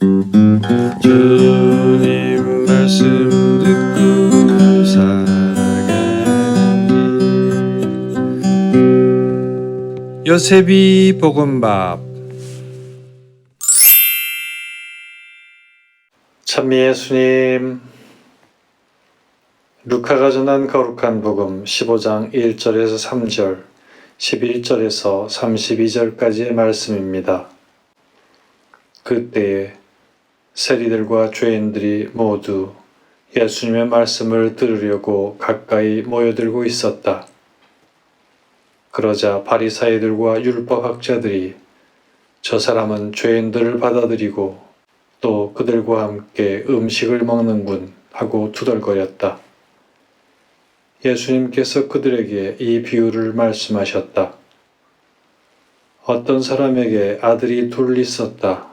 주님 말씀 듣고 살아가는 길. 요셉이 볶음밥. 찬미 예수님. 루카가 전한 거룩한 복음 15장 1절에서 3절, 11절에서 32절까지의 말씀입니다. 그때에 세리들과 죄인들이 모두 예수님의 말씀을 들으려고 가까이 모여들고 있었다. 그러자 바리사이들과 율법학자들이 저 사람은 죄인들을 받아들이고 또 그들과 함께 음식을 먹는군 하고 투덜거렸다. 예수님께서 그들에게 이 비유를 말씀하셨다. 어떤 사람에게 아들이 둘 있었다.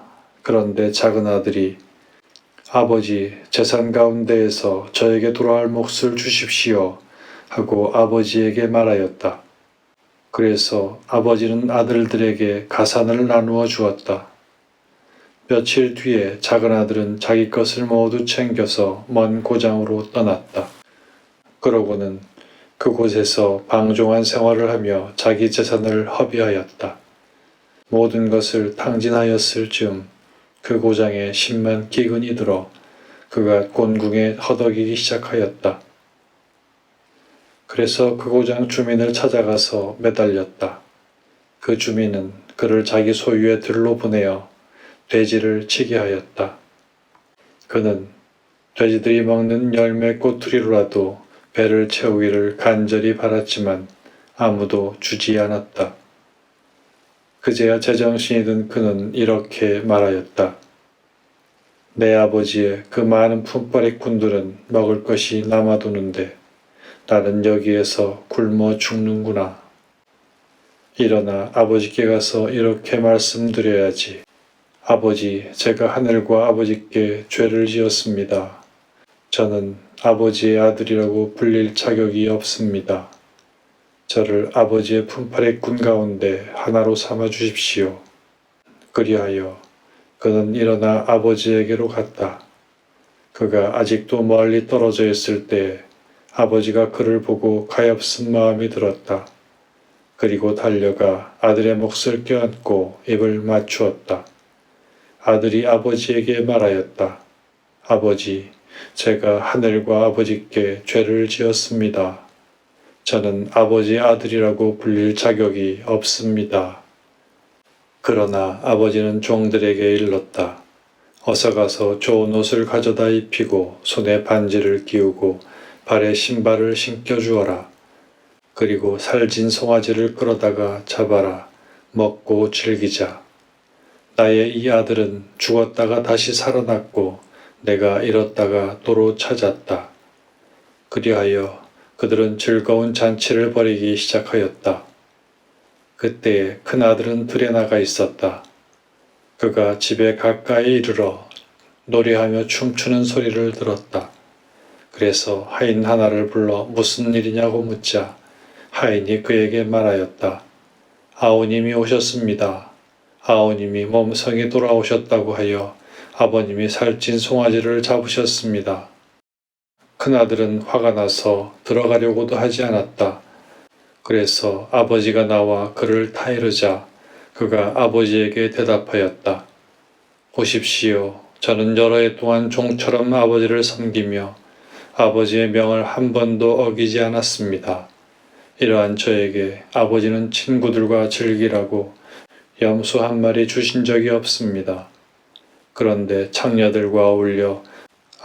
그런데 작은 아들이 아버지, 재산 가운데에서 저에게 돌아올 몫을 주십시오 하고 아버지에게 말하였다. 그래서 아버지는 아들들에게 가산을 나누어 주었다. 며칠 뒤에 작은 아들은 자기 것을 모두 챙겨서 먼 고장으로 떠났다. 그러고는 그곳에서 방종한 생활을 하며 자기 재산을 허비하였다. 모든 것을 탕진하였을 즈음 그 고장에 심한 기근이 들어 그가 곤궁에 허덕이기 시작하였다. 그래서 그 고장 주민을 찾아가서 매달렸다. 그 주민은 그를 자기 소유의 들로 보내어 돼지를 치게 하였다. 그는 돼지들이 먹는 열매 꼬투리로라도 배를 채우기를 간절히 바랐지만 아무도 주지 않았다. 그제야 제정신이 든 그는 이렇게 말하였다. 내 아버지의 그 많은 품바리꾼들은 먹을 것이 남아도는데 나는 여기에서 굶어 죽는구나. 일어나 아버지께 가서 이렇게 말씀드려야지. 아버지, 제가 하늘과 아버지께 죄를 지었습니다. 저는 아버지의 아들이라고 불릴 자격이 없습니다. 저를 아버지의 품팔의 가운데 하나로 삼아 주십시오. 그리하여 그는 일어나 아버지에게로 갔다. 그가 아직도 멀리 떨어져 있을 때에 아버지가 그를 보고 가엾은 마음이 들었다. 그리고 달려가 아들의 몫을 껴안고 입을 맞추었다. 아들이 아버지에게 말하였다. 아버지, 제가 하늘과 아버지께 죄를 지었습니다. 저는 아버지의 아들이라고 불릴 자격이 없습니다. 그러나 아버지는 종들에게 일렀다. 어서 가서 좋은 옷을 가져다 입히고 손에 반지를 끼우고 발에 신발을 신겨주어라. 그리고 살진 송아지를 끌어다가 잡아라. 먹고 즐기자. 나의 이 아들은 죽었다가 다시 살아났고 내가 잃었다가 도로 찾았다. 그리하여 그들은 즐거운 잔치를 벌이기 시작하였다. 그때에 큰 아들은 들에 나가 있었다. 그가 집에 가까이 이르러 노래하며 춤추는 소리를 들었다. 그래서 하인 하나를 불러 무슨 일이냐고 묻자 하인이 그에게 말하였다. 아우님이 오셨습니다. 아우님이 몸성이 돌아오셨다고 하여 아버님이 살찐 송아지를 잡으셨습니다. 큰아들은 화가 나서 들어가려고도 하지 않았다. 그래서 아버지가 나와 그를 타이르자 그가 아버지에게 대답하였다. 보십시오. 저는 여러 해 동안 종처럼 아버지를 섬기며 아버지의 명을 한 번도 어기지 않았습니다. 이러한 저에게 아버지는 친구들과 즐기라고 염소 한 마리 주신 적이 없습니다. 그런데 창녀들과 어울려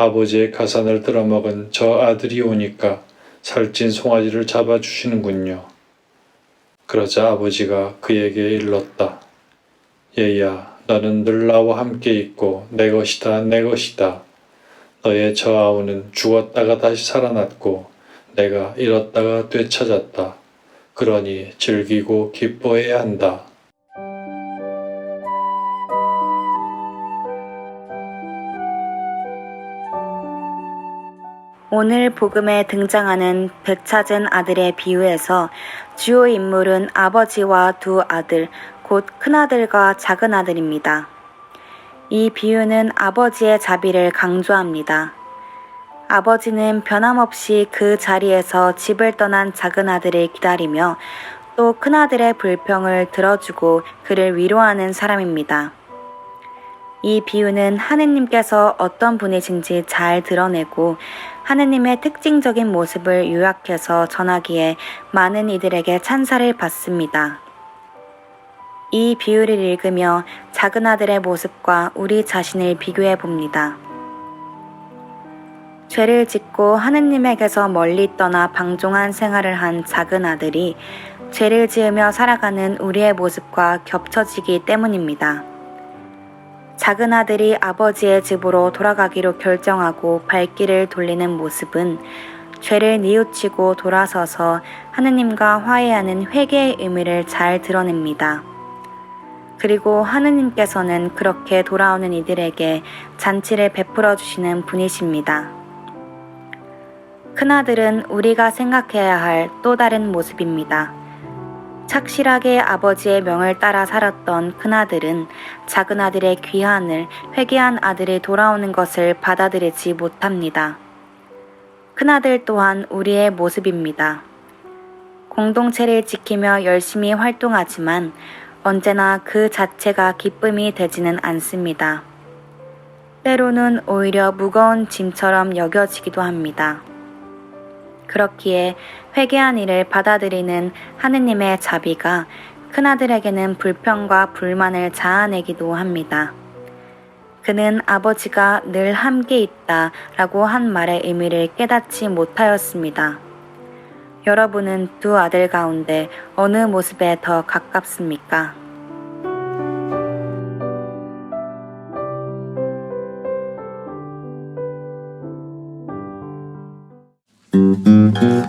아버지의 가산을 들어먹은 저 아들이 오니까 살찐 송아지를 잡아주시는군요. 그러자 아버지가 그에게 일렀다. 얘야, 너는 늘 나와 함께 있고 내 것이다, 내 것이다. 너의 저 아우는 죽었다가 다시 살아났고 내가 잃었다가 되찾았다. 그러니 즐기고 기뻐해야 한다. 오늘 복음에 등장하는 백 찾은 아들의 비유에서 주요 인물은 아버지와 두 아들, 곧 큰아들과 작은아들입니다. 이 비유는 아버지의 자비를 강조합니다. 아버지는 변함없이 그 자리에서 집을 떠난 작은 아들을 기다리며 또 큰아들의 불평을 들어주고 그를 위로하는 사람입니다. 이 비유는 하느님께서 어떤 분이신지 잘 드러내고 하느님의 특징적인 모습을 요약해서 전하기에 많은 이들에게 찬사를 받습니다. 이 비유를 읽으며 작은 아들의 모습과 우리 자신을 비교해 봅니다. 죄를 짓고 하느님에게서 멀리 떠나 방종한 생활을 한 작은 아들이 죄를 지으며 살아가는 우리의 모습과 겹쳐지기 때문입니다. 작은 아들이 아버지의 집으로 돌아가기로 결정하고 발길을 돌리는 모습은 죄를 뉘우치고 돌아서서 하느님과 화해하는 회개의 의미를 잘 드러냅니다. 그리고 하느님께서는 그렇게 돌아오는 이들에게 잔치를 베풀어 주시는 분이십니다. 큰아들은 우리가 생각해야 할 또 다른 모습입니다. 착실하게 아버지의 명을 따라 살았던 큰아들은 작은 아들의 귀환을 회개한 아들이 돌아오는 것을 받아들이지 못합니다. 큰아들 또한 우리의 모습입니다. 공동체를 지키며 열심히 활동하지만 언제나 그 자체가 기쁨이 되지는 않습니다. 때로는 오히려 무거운 짐처럼 여겨지기도 합니다. 그렇기에 회개한 일을 받아들이는 하느님의 자비가 큰아들에게는 불평과 불만을 자아내기도 합니다. 그는 아버지가 늘 함께 있다 라고 한 말의 의미를 깨닫지 못하였습니다. 여러분은 두 아들 가운데 어느 모습에 더 가깝습니까?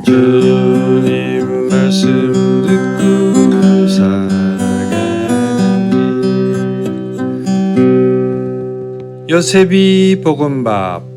주님 말씀 듣고 살아가는 길. 요셉이 볶음밥.